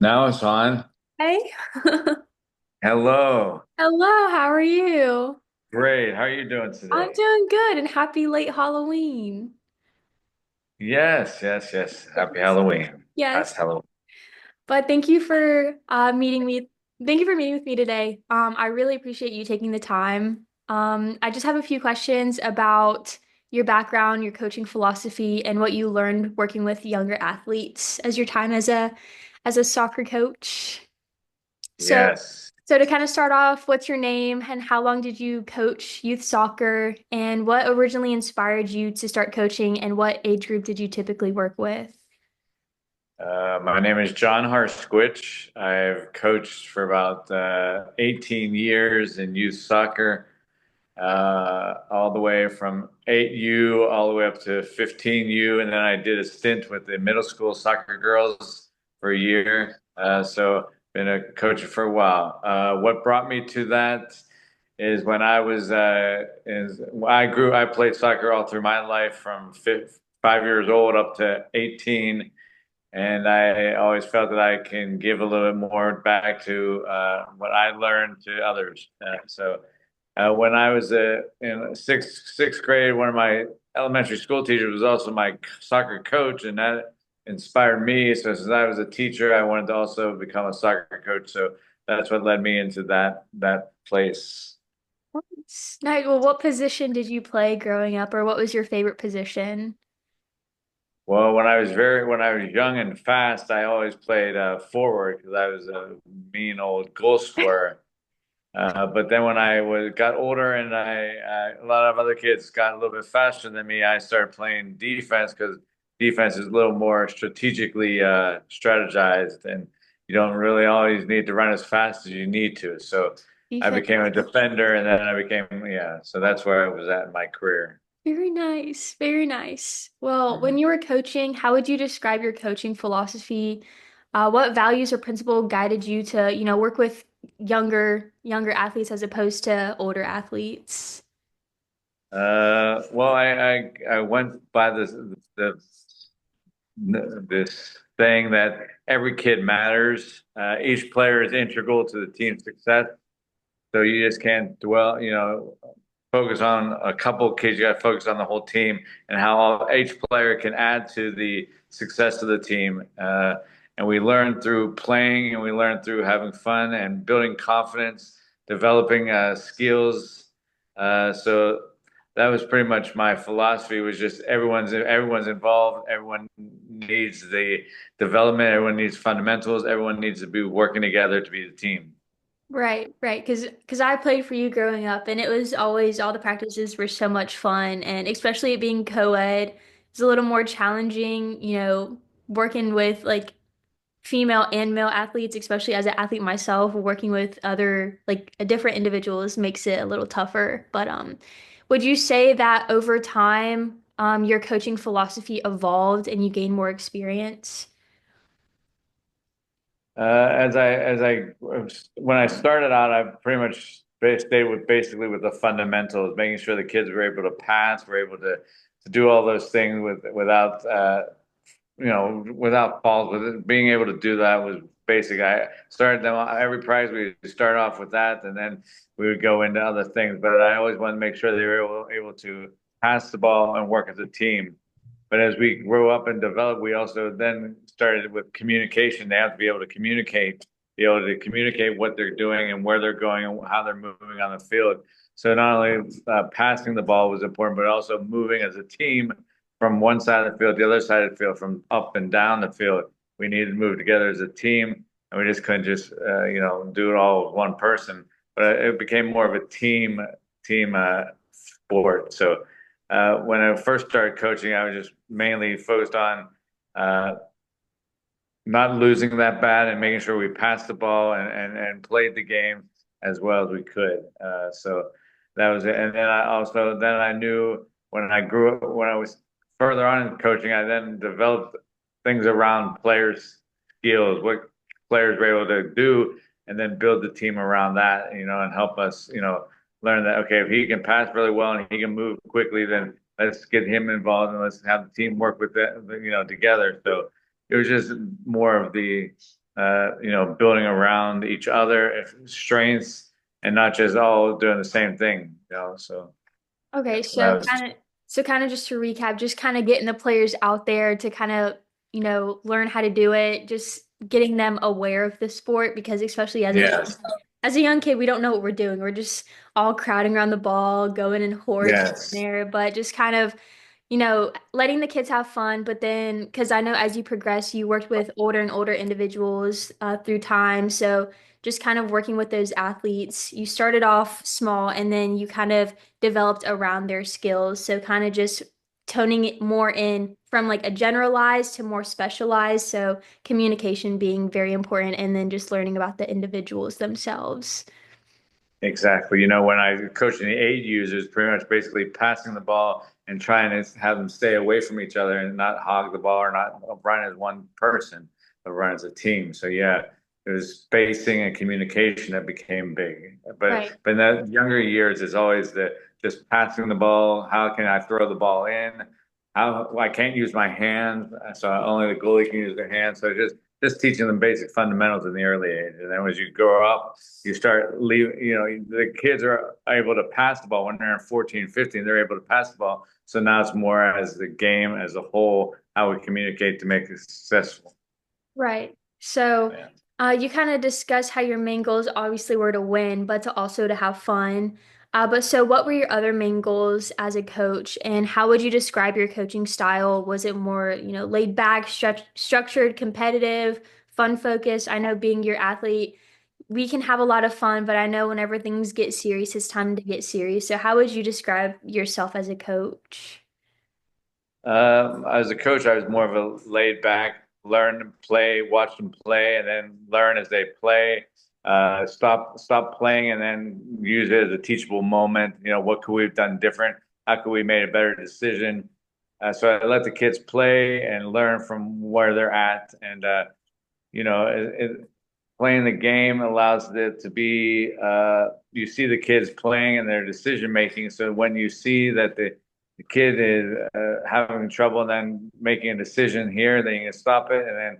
Now it's on. Hey. Hello. Hello, how are you? Great. How are you doing I'm today? doing good and happy late Halloween. Yes, yes, yes. Happy Yes. Halloween. Yes. That's Halloween. But thank you for meeting me. Thank you for meeting with me today. I really appreciate you taking the time. I just have a few questions about your background, your coaching philosophy, and what you learned working with younger athletes as your time as a soccer coach. So, Yes. so to kind of start off, what's your name and how long did you coach youth soccer and what originally inspired you to start coaching and what age group did you typically work with? My name is John Harskowitch. I've coached for about 18 years in youth soccer, all the way from 8U all the way up to 15U. And then I did a stint with the middle school soccer girls for a year. So been a coach for a while. What brought me to that is when I played soccer all through my life from 5 years old up to 18. And I always felt that I can give a little bit more back to what I learned to others. When I was in sixth grade, one of my elementary school teachers was also my soccer coach, and that inspired me. So since I was a teacher, I wanted to also become a soccer coach. So that's what led me into that place. Nice. Well, what position did you play growing up, or what was your favorite position? Well, when I was young and fast, I always played forward because I was a mean old goal scorer. But then when got older and a lot of other kids got a little bit faster than me, I started playing defense because defense is a little more strategically strategized, and you don't really always need to run as fast as you need to. So I Defense. became a defender, and then I became, yeah. So that's where I was at in my career. Very nice. Very nice. Well, when you were coaching, how would you describe your coaching philosophy? What values or principle guided you to, work with younger athletes as opposed to older athletes? Well, I went by this thing that every kid matters. Each player is integral to the team's success. So you just can't focus on a couple of kids. You got to focus on the whole team and how each player can add to the success of the team. And we learn through playing, and we learn through having fun and building confidence, developing skills. So that was pretty much my philosophy. Was just everyone's involved. Everyone needs the development. Everyone needs fundamentals. Everyone needs to be working together to be the team. Right, right. Because I played for you growing up, and it was always all the practices were so much fun, and especially it being co-ed, it's a little more challenging, working with like female and male athletes, especially as an athlete myself, working with other like different individuals makes it a little tougher. But would you say that over time, your coaching philosophy evolved and you gained more experience? When I started out, I pretty much stayed with basically with the fundamentals, making sure the kids were able to pass, were able to do all those things without without fault. With it, being able to do that was basic. I started them every prize. We start off with that, and then we would go into other things. But I always wanted to make sure they were able to pass the ball and work as a team. But as we grow up and develop, we also then started with communication. They have to be able to communicate what they're doing and where they're going and how they're moving on the field. So not only passing the ball was important, but also moving as a team from one side of the field, to the other side of the field, from up and down the field. We needed to move together as a team, and we just couldn't just do it all with one person. But it became more of a team sport. So when I first started coaching, I was just mainly focused on uh, not losing that bad and making sure we passed the ball and played the game as well as we could. So that was it. And then I knew when I was further on in coaching, I then developed things around players' skills, what players were able to do, and then build the team around that, and help us, learn that, okay, if he can pass really well and he can move quickly, then let's get him involved and let's have the team work with that, together. So it was just more of the building around each other, strengths, and not just all doing the same thing. So yeah, Okay, that was so kind of just to recap, just kind of getting the players out there to kind of, learn how to do it, just getting them aware of the sport because especially yes, as a young kid, we don't know what we're doing. We're just all crowding around the ball, going in hordes yes, there, but just kind of, letting the kids have fun. But then, because I know as you progress, you worked with older and older individuals through time. So just kind of working with those athletes, you started off small and then you kind of developed around their skills. So kind of just toning it more in from like a generalized to more specialized. So communication being very important and then just learning about the individuals themselves. exactly. When I coach in the eight users, pretty much basically passing the ball and trying to have them stay away from each other and not hog the ball or not run as one person, but run as a team. So yeah, it was spacing and communication that became big. Right. But in the younger years, it's always the just passing the ball. How can I throw the ball in? How well, I can't use my hands, so only the goalie can use their hands. So just teaching them basic fundamentals in the early age, and then as you grow up, you start leaving. The kids are able to pass the ball when they're 14, 15. They're able to pass the ball. So now it's more as the game as a whole, how we communicate to make it successful. Right. So, Yeah. you kind of discussed how your main goals obviously were to win, but to also to have fun. But so what were your other main goals as a coach, and how would you describe your coaching style? Was it more, laid back, structured, competitive, fun focused? I know being your athlete, we can have a lot of fun, but I know whenever things get serious, it's time to get serious. So how would you describe yourself as a coach? As a coach, I was more of a laid back, learn and play, watch them play, and then learn as they play. Stop playing, and then use it as a teachable moment. What could we have done different? How could we made a better decision? So I let the kids play and learn from where they're at, and playing the game allows it to be. You see the kids playing and their decision making. So when you see that the kid is having trouble and then making a decision here, then you can stop it and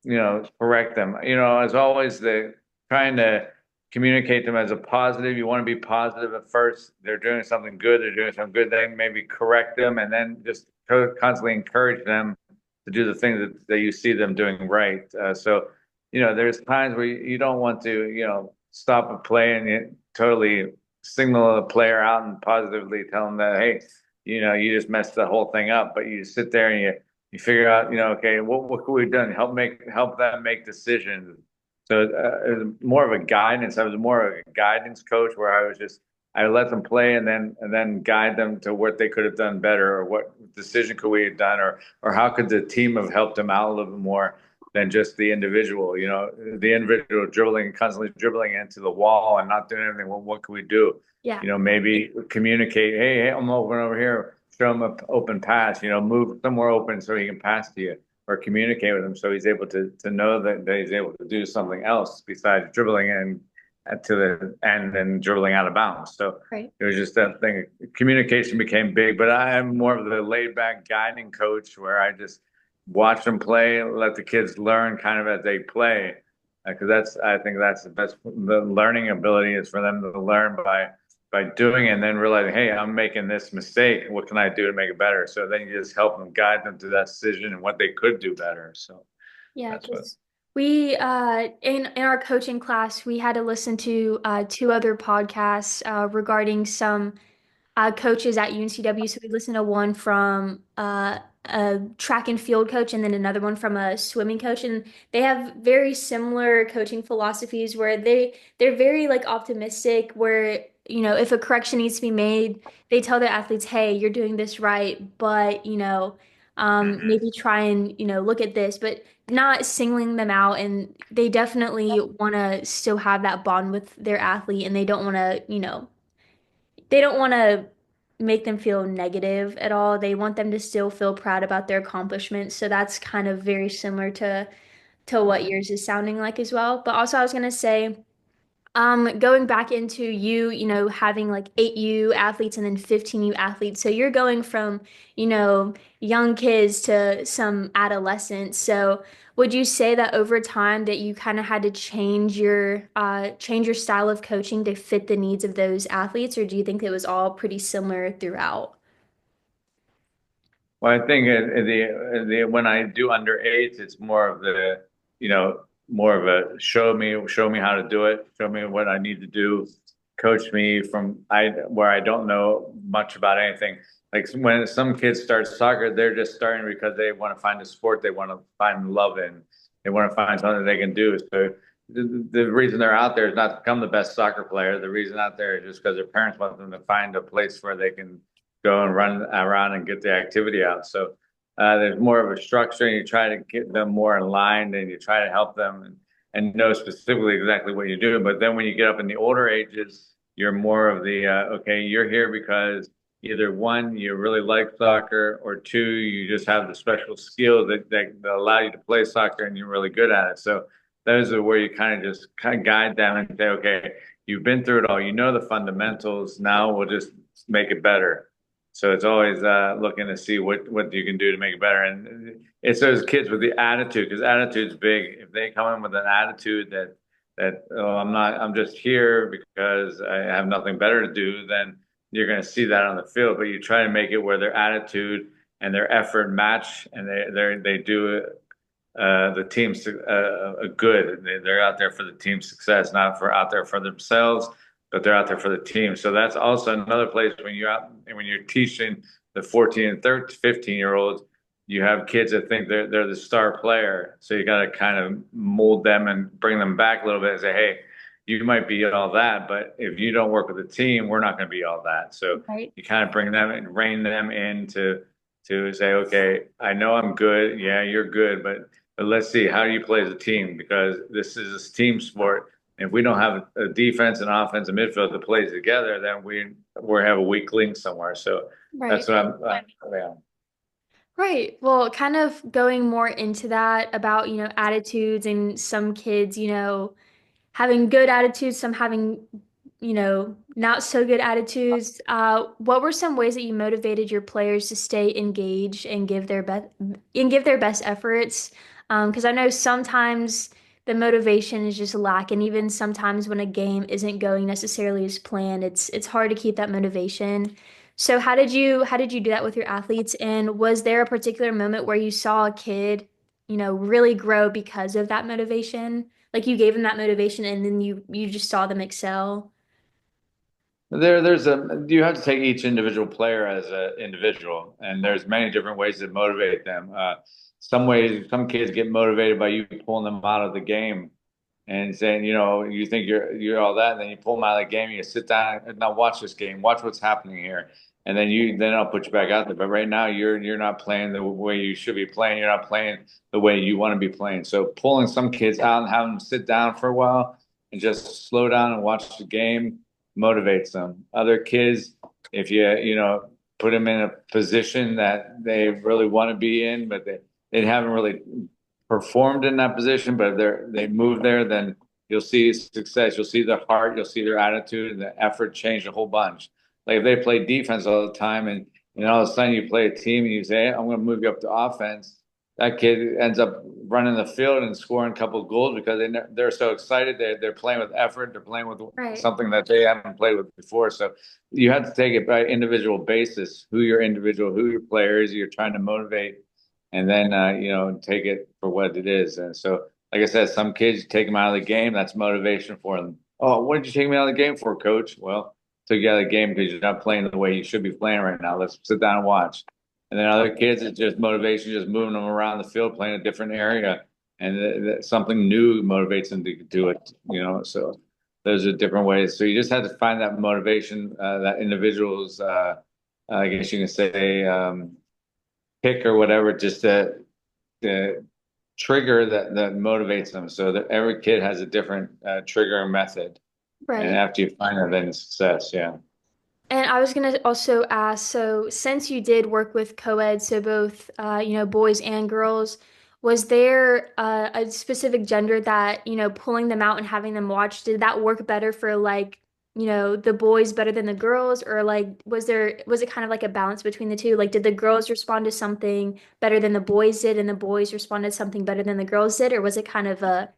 then correct them. As always, the trying to communicate them as a positive. You want to be positive at first. They're doing something good. They're doing something good. Then maybe correct them, and then just constantly encourage them to do the things that you see them doing right. So, there's times where you don't want to, stop a play and you totally signal a player out and positively tell them that, hey, you just messed the whole thing up. But you sit there and you figure out, okay, what could we have done? Help them make decisions. So it was more of a guidance. I was more of a guidance coach where I let them play and then guide them to what they could have done better or what decision could we have done or how could the team have helped them out a little bit more than just the individual. The individual dribbling, constantly dribbling into the wall and not doing anything. Well, what can we do? Yeah. Maybe communicate. Hey, I'm open over here. Show him an open pass. Move somewhere open so he can pass to you, or communicate with him so he's able to know that he's able to do something else besides dribbling in to the end and dribbling out of bounds. So Right. it was just that thing. Communication became big, but I'm more of the laid back guiding coach where I just watch them play, let the kids learn kind of as they play. Because I think that's the best. The learning ability is for them to learn by doing it and then realizing, hey, I'm making this mistake. What can I do to make it better? So then you just help them guide them to that decision and what they could do better. So Yeah, that's what. because we in our coaching class we had to listen to two other podcasts regarding some coaches at UNCW. So we listened to one from a track and field coach and then another one from a swimming coach. And they have very similar coaching philosophies where they're very like optimistic where, if a correction needs to be made, they tell their athletes, hey, you're doing this right, but Mhm. maybe try and, look at this, but not singling them out. And they definitely want to still have that bond with their athlete and they don't want to make them feel negative at all. They want them to still feel proud about their accomplishments. So that's kind of very similar to what yours is sounding like as well. But also I was gonna say, Going back into having like 8U athletes and then 15U athletes. So you're going from, young kids to some adolescents. So would you say that over time that you kind of had to change your style of coaching to fit the needs of those athletes, or do you think it was all pretty similar throughout? Well, I think when I do under eights, it's more of more of a show me how to do it, show me what I need to do, coach me from I where I don't know much about anything. Like when some kids start soccer, they're just starting because they want to find a sport they want to find love in. They want to find something they can do. So the reason they're out there is not to become the best soccer player. The reason out there is just because their parents want them to find a place where they can go and run around and get the activity out. So there's more of a structure, and you try to get them more aligned, and you try to help them and know specifically exactly what you're doing. But then when you get up in the older ages, you're more of the okay, you're here because either one, you really like soccer, or two, you just have the special skill that allow you to play soccer and you're really good at it. So those are where you kind of guide them and say, okay, you've been through it all, you know the fundamentals. Now we'll just make it better. So it's always looking to see what you can do to make it better. And it's those kids with the attitude, because attitude's big. If they come in with an attitude that oh, I'm just here because I have nothing better to do, then you're going to see that on the field. But you try to make it where their attitude and their effort match, and they do the team's good. They're out there for the team's success, not for out there for themselves, but they're out there for the team. So that's also another place when you're out when you're teaching the 14 and 13, 15-year olds, you have kids that think they're the star player. So you got to kind of mold them and bring them back a little bit and say, hey, you might be all that, but if you don't work with the team, we're not going to be all that. So Right. you kind of bring them and rein them in to say, okay, I know I'm good. Yeah, you're good, but let's see how you play as a team, because this is a team sport. If we don't have a defense and offense and midfield that plays together, then we have a weak link somewhere. So that's Right. what yeah. Right. Well, kind of going more into that about, attitudes and some kids, having good attitudes, some having, not so good attitudes. What were some ways that you motivated your players to stay engaged and give their best efforts? Because I know sometimes the motivation is just lack, and even sometimes when a game isn't going necessarily as planned, it's hard to keep that motivation. So how did you do that with your athletes? And was there a particular moment where you saw a kid, really grow because of that motivation? Like you gave them that motivation and then you just saw them excel. There's a you have to take each individual player as an individual, and there's many different ways to motivate them. Some kids get motivated by you pulling them out of the game and saying, you think you're all that, and then you pull them out of the game, you sit down and now watch this game, watch what's happening here, and then I'll put you back out there. But right now you're not playing the way you should be playing. You're not playing the way you want to be playing. So pulling some kids out and having them sit down for a while and just slow down and watch the game motivates them. Other kids, if you put them in a position that they really want to be in, but they haven't really performed in that position, but they move there, then you'll see success. You'll see their heart, you'll see their attitude, and the effort change a whole bunch. Like if they play defense all the time, and all of a sudden you play a team and you say, hey, I'm going to move you up to offense. That kid ends up running the field and scoring a couple of goals because they're so excited. They're playing with effort. They're playing with Right. something that they haven't played with before. So you have to take it by individual basis, who your player is, you're trying to motivate, and then take it for what it is. And so, like I said, some kids take them out of the game. That's motivation for them. Oh, what did you take me out of the game for, coach? Well, took you out of the game because you're not playing the way you should be playing right now. Let's sit down and watch. And then other kids, it's just motivation, just moving them around the field, playing a different area, and something new motivates them to do it. So those are different ways. So you just have to find that motivation, that individuals, I guess you can say, pick or whatever, just to trigger that motivates them. So that every kid has a different trigger method, and Right. after you find that, then it's success. Yeah. And I was gonna also ask, so since you did work with co-ed, so both boys and girls, was there a specific gender that, pulling them out and having them watch, did that work better for like, the boys better than the girls? Or like, was it kind of like a balance between the two? Like, did the girls respond to something better than the boys did, and the boys responded to something better than the girls did? Or was it kind of an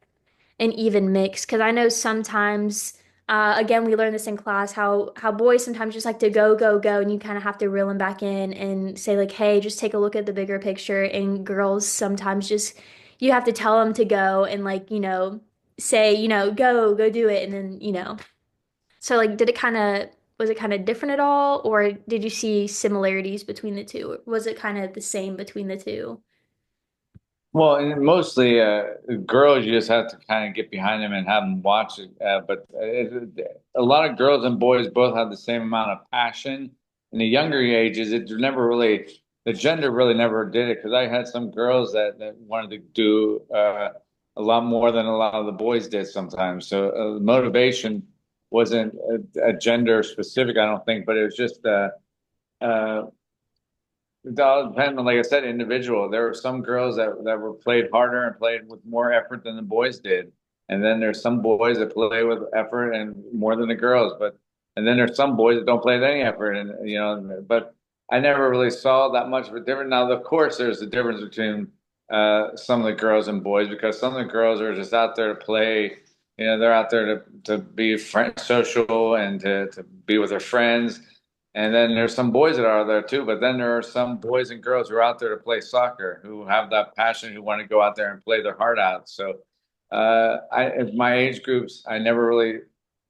even mix? Because I know sometimes, again, we learned this in class, how boys sometimes just like to go, go, go, and you kind of have to reel them back in and say like, hey, just take a look at the bigger picture. And girls sometimes just you have to tell them to go and like, say, go, go do it, and then, So like, did it kind of was it kind of different at all, or did you see similarities between the two? Or was it kind of the same between the two? Well, and mostly girls, you just have to kind of get behind them and have them watch it. A lot of girls and boys both have the same amount of passion. In the younger ages, it never really, the gender really never did it because I had some girls that wanted to do a lot more than a lot of the boys did sometimes. So motivation wasn't a gender specific, I don't think, but it was just uh, it all depends on, like I said, individual. There were some girls that were played harder and played with more effort than the boys did. And then there's some boys that play with effort and more than the girls. And then there's some boys that don't play with any effort. And, but I never really saw that much of a difference. Now, of course, there's a difference between some of the girls and boys because some of the girls are just out there to play. They're out there to be social and to be with their friends. And then there's some boys that are there too, but then there are some boys and girls who are out there to play soccer, who have that passion, who want to go out there and play their heart out. So, in my age groups, I never really.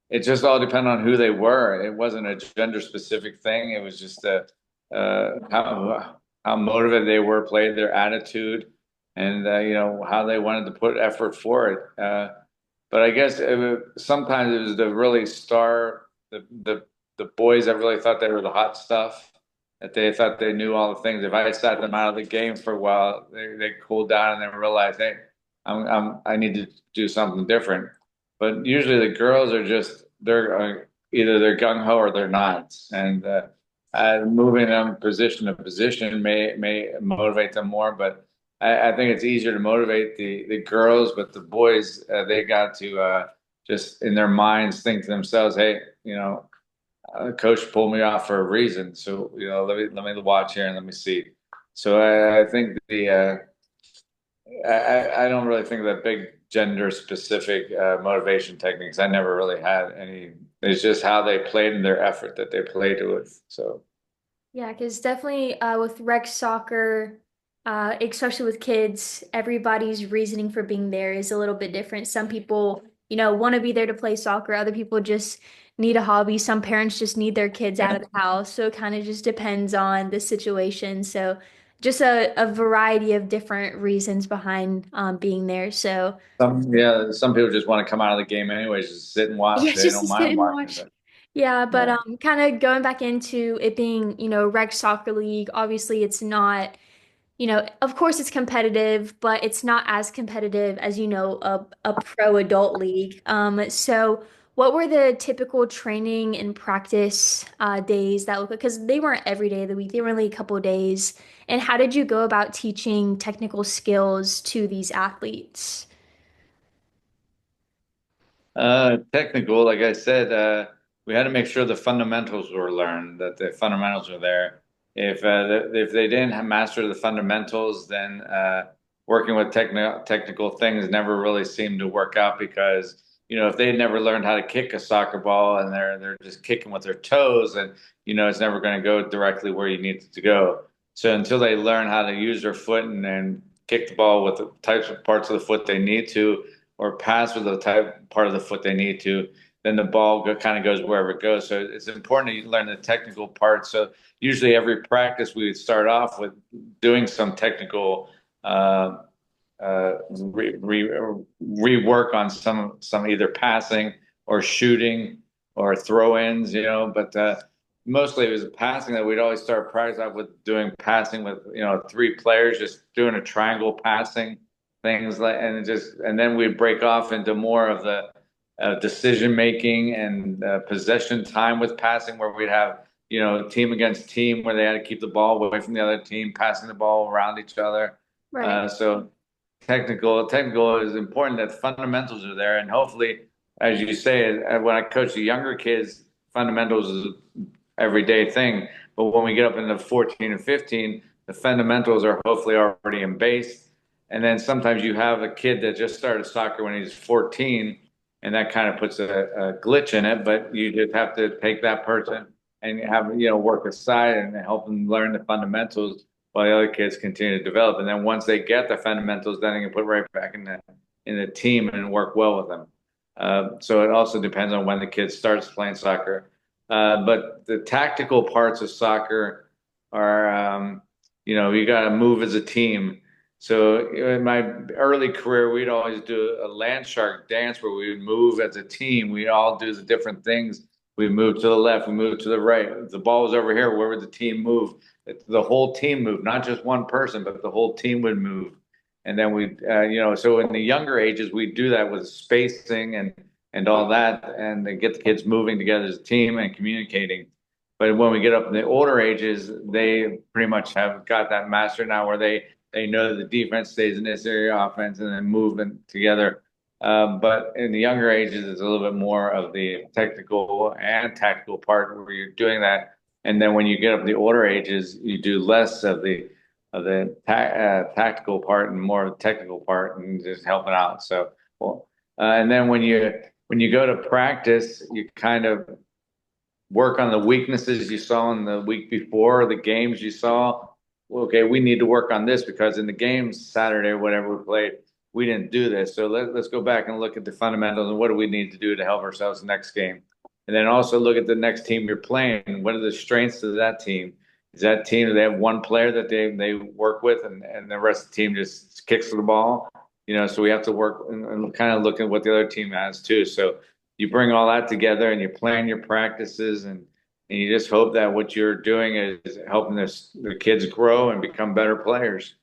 It just all depended on who they were. It wasn't a gender specific thing. It was just how motivated they were, played their attitude, and how they wanted to put effort for it. But I guess sometimes it was the really the boys that really thought they were the hot stuff, that they thought they knew all the things. If I sat them out of the game for a while, they cooled down and then realized, hey, I need to do something different. But usually the girls are just they're either they're gung ho or they're not, and moving them position to position may motivate them more. But I think it's easier to motivate the girls, but the boys they got to just in their minds think to themselves, hey, coach pulled me off for a reason. So, let me watch here and let me see. So I think I don't really think that big gender specific motivation techniques. I never really had any. It's just how they played and their effort that they played with. So Yeah, because definitely with rec soccer, especially with kids, everybody's reasoning for being there is a little bit different. Some people, want to be there to play soccer. Other people just need a hobby. Some parents just need their kids out of the house. So it kind of just depends on the situation. So just a variety of different reasons behind being there. So some people just want to come out of the game anyways, just sit and watch. yeah, They just don't to sit mind and watching, watch. but Yeah, but yeah. kind of going back into it being, rec soccer league, obviously it's not, of course it's competitive, but it's not as competitive as, a pro adult league. So what were the typical training and practice days that look like? Because they weren't every day of the week, they were only a couple of days. And how did you go about teaching technical skills to these athletes? Technical, like I said, we had to make sure the fundamentals were learned, that the fundamentals were there. If they didn't have master the fundamentals, then working with technical things never really seemed to work out because if they had never learned how to kick a soccer ball and they're just kicking with their toes, and it's never going to go directly where you need it to go. So until they learn how to use their foot and kick the ball with the types of parts of the foot they need to or pass with the type part of the foot they need to, then the ball kind of goes wherever it goes. So it's important to learn the technical part. So usually every practice we would start off with doing some technical uh, rework on some either passing or shooting or throw-ins, but mostly it was passing that we'd always start practice out with doing passing with three players just doing a triangle passing things like and then we'd break off into more of the decision making and possession time with passing where we'd have team against team where they had to keep the ball away from the other team passing the ball around each other Right. so technical is important that fundamentals are there. And hopefully, as you say, when I coach the younger kids, fundamentals is an everyday thing. But when we get up into 14 and 15, the fundamentals are hopefully already in base. And then sometimes you have a kid that just started soccer when he's 14, and that kind of puts a glitch in it. But you just have to take that person and have, work aside and help them learn the fundamentals while the other kids continue to develop. And then once they get the fundamentals, then they can put right back in the team and work well with them. So it also depends on when the kid starts playing soccer. But the tactical parts of soccer are, you got to move as a team. So in my early career, we'd always do a land shark dance where we would move as a team. We'd all do the different things. We move to the left, we move to the right. If the ball was over here, where would the team move? The whole team moved, not just one person, but the whole team would move. And then so in the younger ages, we do that with spacing and all that, and they get the kids moving together as a team and communicating. But when we get up in the older ages, they pretty much have got that master now, where they know the defense stays in this area, offense, and then moving together. But in the younger ages, it's a little bit more of the technical and tactical part where you're doing that. And then when you get up the older ages, you do less of the tactical part and more of the technical part and just helping out. So, well, and then when you go to practice, you kind of work on the weaknesses you saw in the week before, the games you saw. Well, okay, we need to work on this because in the games Saturday or whatever we played, we didn't do this. So let's go back and look at the fundamentals and what do we need to do to help ourselves next game. And then also look at the next team you're playing. What are the strengths of that team? Is that team, do they have one player that they work with and the rest of the team just kicks the ball? So we have to work and kind of look at what the other team has too. So you bring all that together and you plan your practices and you just hope that what you're doing is helping the kids grow and become better players.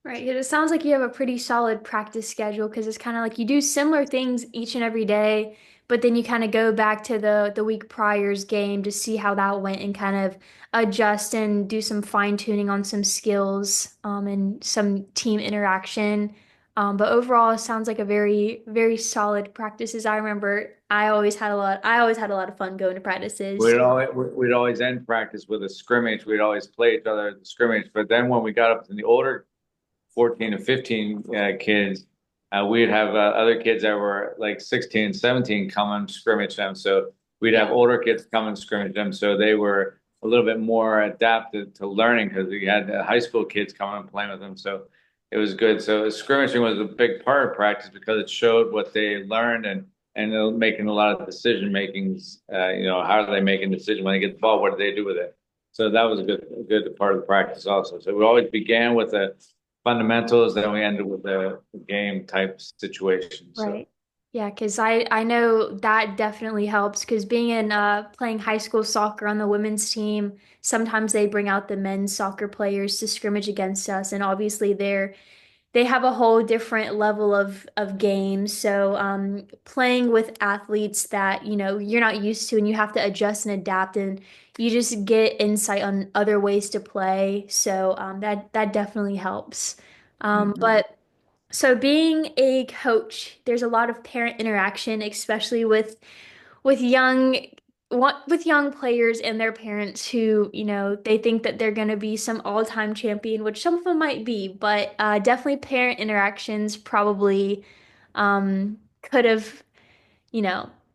Right. 'Cause it sounds like you have a pretty solid practice schedule because it's kind of like you do similar things each and every day, but then you kind of go back to the week prior's game to see how that went and kind of adjust and do some fine tuning on some skills and some team interaction. But overall, it sounds like a very, very solid practices. I remember I always had a lot of fun going to practices. We'd always end practice with a scrimmage. We'd always play each other at the scrimmage. But then when we got up to the older 14 to 15 kids, we'd have other kids that were like 16, 17 come and scrimmage them. So we'd have Yeah. older kids come and scrimmage them. So they were a little bit more adapted to learning because we had high school kids coming and playing with them. So it was good. So scrimmaging was a big part of practice because it showed what they learned and they're making a lot of decision makings. How are they making decisions when they get the ball? What do they do with it? So that was a good part of the practice also. So we always began with the fundamentals, then we ended with a game type situation. So Right. Yeah, because I know that definitely helps because being in playing high school soccer on the women's team, sometimes they bring out the men's soccer players to scrimmage against us, and obviously they have a whole different level of games. So playing with athletes that you're not used to and you have to adjust and adapt and you just get insight on other ways to play. So that definitely helps. mhm. But so being a coach, there's a lot of parent interaction, especially with young with young players and their parents who, they think that they're going to be some all-time champion, which some of them might be, but definitely parent interactions probably could have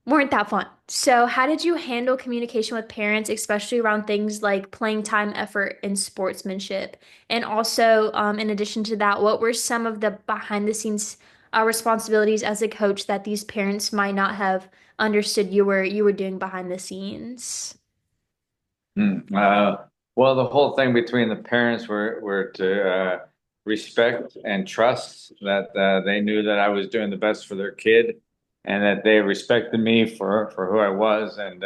weren't that fun. So, how did you handle communication with parents, especially around things like playing time, effort, and sportsmanship? And also, in addition to that, what were some of the behind the scenes responsibilities as a coach that these parents might not have understood you were doing behind the scenes? Well, the whole thing between the parents were to respect and trust that they knew that I was doing the best for their kid, and that they respected me for who I was. And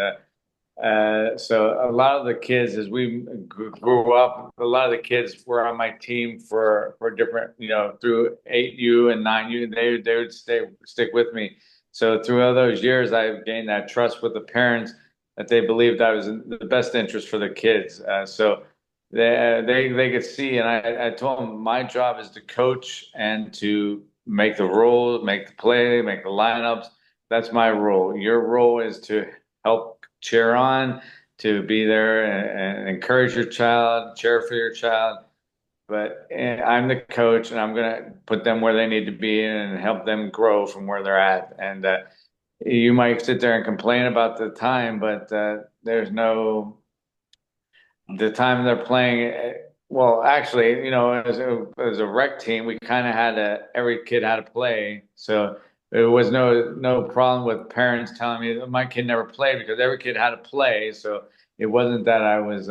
so a lot of the kids, as we grew up, a lot of the kids were on my team for different, through 8U and 9U. They would stick with me. So through all those years, I've gained that trust with the parents that they believed I was in the best interest for the kids. So they could see, and I told them my job is to coach and to make the role, make the play, make the lineups. That's my role. Your role is to help cheer on, to be there and encourage your child, cheer for your child. But I'm the coach, and I'm gonna put them where they need to be and help them grow from where they're at. And you might sit there and complain about the time, but there's no the time they're playing. Well, actually, as a rec team, we kind of had every kid had to play, so there was no problem with parents telling me that my kid never played because every kid had to play. So it wasn't that I was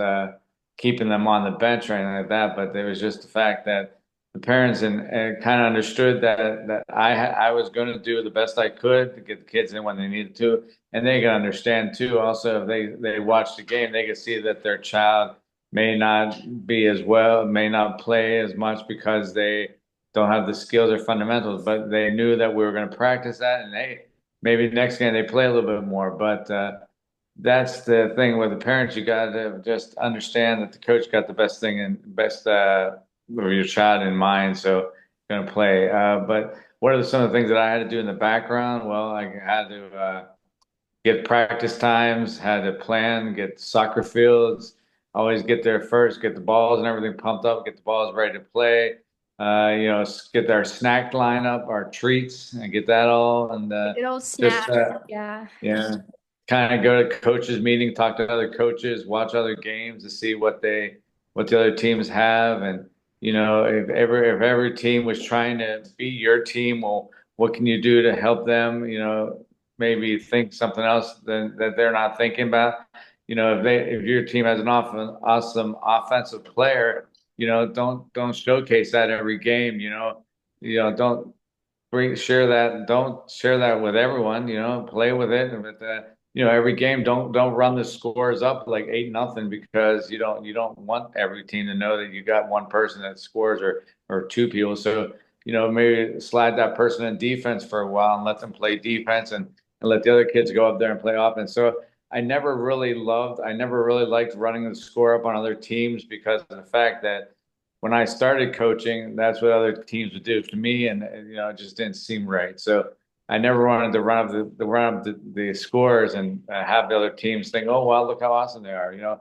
keeping them on the bench or anything like that, but there was just the fact that the parents and kind of understood that I was going to do the best I could to get the kids in when they needed to, and they can understand too. Also, if they watch the game, they can see that their child may not be as well, may not play as much because they don't have the skills or fundamentals, but they knew that we were going to practice that, and hey, maybe next game they play a little bit more. But that's the thing with the parents. You got to just understand that the coach got the best thing and best for your child in mind. So going to play. But what are some of the things that I had to do in the background? Well, I had to get practice times, had to plan, get soccer fields, always get there first, get the balls and everything pumped up, get the balls ready to play. Get our snack lineup, our treats, and get that all, and The good old just snacks. Yeah. yeah, kind of go to coaches meeting, talk to other coaches, watch other games to see what the other teams have, and if every team was trying to beat your team, well, what can you do to help them? Maybe think something else that they're not thinking about. If your team has an awesome offensive player, don't showcase that every game. Don't share that. Don't share that with everyone. Play with it. But every game, don't run the scores up like 8-0 because you don't want every team to know that you got one person that scores or two people. So maybe slide that person in defense for a while and let them play defense and let the other kids go up there and play offense. So I never really liked running the score up on other teams because of the fact that when I started coaching, that's what other teams would do to me, and it just didn't seem right. So I never wanted to run up the scores and have the other teams think, oh well, look how awesome they are.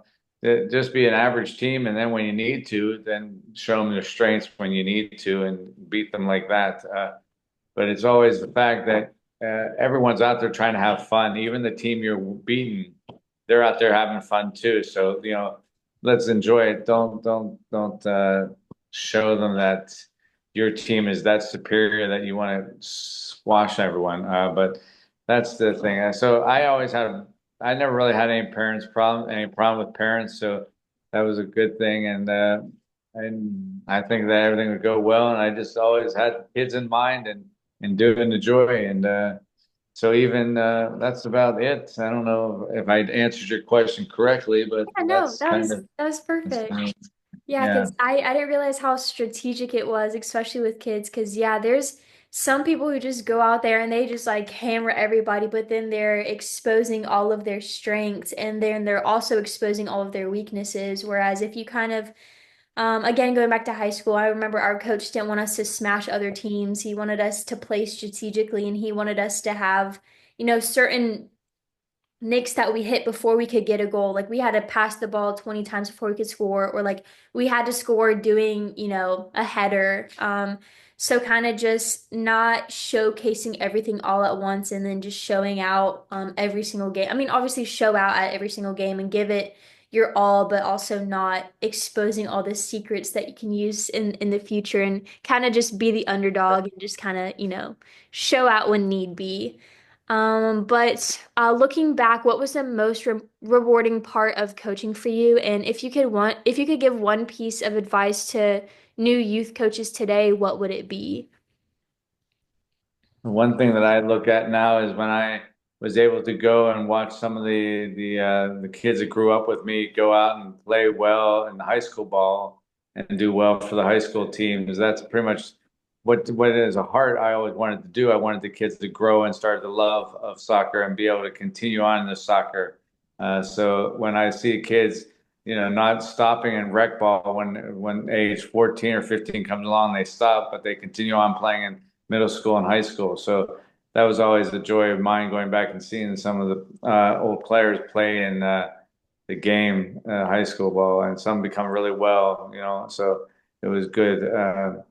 Just be an average team, and then when you need to, then show them their strengths when you need to, and beat them like that. But it's always the fact that everyone's out there trying to have fun. Even the team you're beating, they're out there having fun too. So, let's enjoy it. Don't show them that your team is that superior that you want to squash everyone. But that's the thing. So I never really had any problem with parents. So that was a good thing. And I think that everything would go well. And I just always had kids in mind and doing the joy. And so even that's about it. I don't know if I answered your question correctly, but Yeah, no, that's kind of that was perfect. Yeah, yeah. because I didn't realize how strategic it was, especially with kids. Because yeah, there's some people who just go out there and they just like hammer everybody, but then they're exposing all of their strengths and then they're also exposing all of their weaknesses. Whereas if you kind of again, going back to high school, I remember our coach didn't want us to smash other teams. He wanted us to play strategically and he wanted us to have, certain nicks that we hit before we could get a goal. Like we had to pass the ball 20 times before we could score, or like we had to score doing, a header. So kind of just not showcasing everything all at once and then just showing out every single game. I mean, obviously show out at every single game and give it your all, but also not exposing all the secrets that you can use in the future and kind of just be the underdog and just kind of, show out when need be. But looking back, what was the most rewarding part of coaching for you? And if you could give one piece of advice to new youth coaches today, what would it be? One thing that I look at now is when I was able to go and watch some of the kids that grew up with me go out and play well in the high school ball and do well for the high school teams. That's pretty much what is a heart I always wanted to do. I wanted the kids to grow and start the love of soccer and be able to continue on in the soccer. So when I see kids not stopping in rec ball when age 14 or 15 comes along, they stop, but they continue on playing in middle school and high school. So that was always the joy of mine going back and seeing some of the old players play in the game, high school ball, and some become really well. So it was good.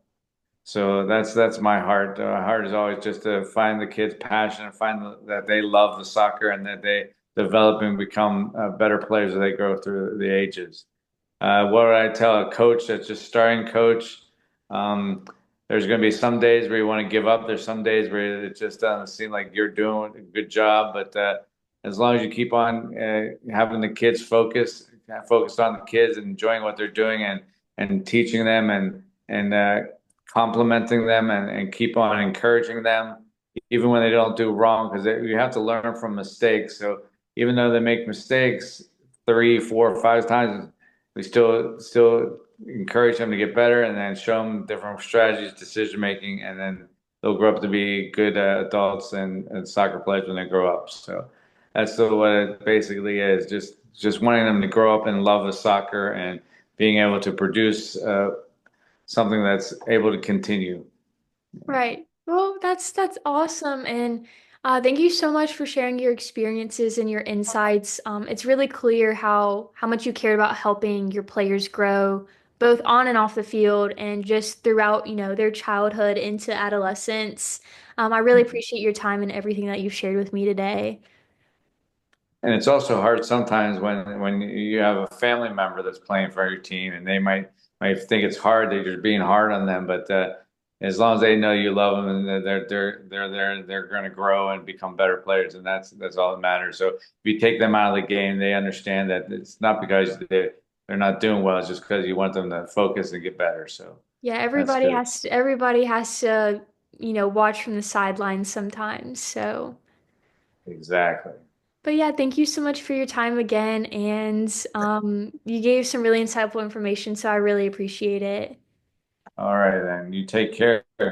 So that's my heart. My heart is always just to find the kids' passion and find that they love the soccer and that they develop and become better players as they grow through the ages. What would I tell a coach that's just starting coach? Um, there's going to be some days where you want to give up. There's some days where it just doesn't seem like you're doing a good job. But as long as you keep on having the kids focused on the kids and enjoying what they're doing and teaching them and complimenting them and keep on encouraging them, even when they don't do wrong, because you have to learn from mistakes. So even though they make mistakes 3, 4, 5 times, we still encourage them to get better and then show them different strategies, decision making, and then they'll grow up to be good adults and soccer players when they grow up. So that's still what it basically is. Just wanting them to grow up and love the soccer and being able to produce something that's able to continue. Right. Well, that's awesome, and thank you so much for sharing your experiences and your insights. It's really clear how much you cared about helping your players grow, both on and off the field, and just throughout, their childhood into adolescence. I really appreciate your time and everything that you've shared with me today. And it's also hard sometimes when you have a family member that's playing for your team, and they might think it's hard that you're being hard on them, but as long as they know you love them and they're going to grow and become better players, and that's all that matters. So if you take them out of the game, they understand that it's not because they're not doing well; it's just because you want them to focus and get better. So Yeah, that's good. everybody has to, watch from the sidelines sometimes. So. Exactly. But yeah, thank you so much for your time again. And you gave some really insightful information, so I really appreciate it. All right, then. You take care. All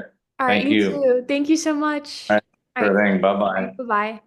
right, Thank you you. too. Thank you so All much. right, All right, sure thing. Bye all right, bye. bye-bye.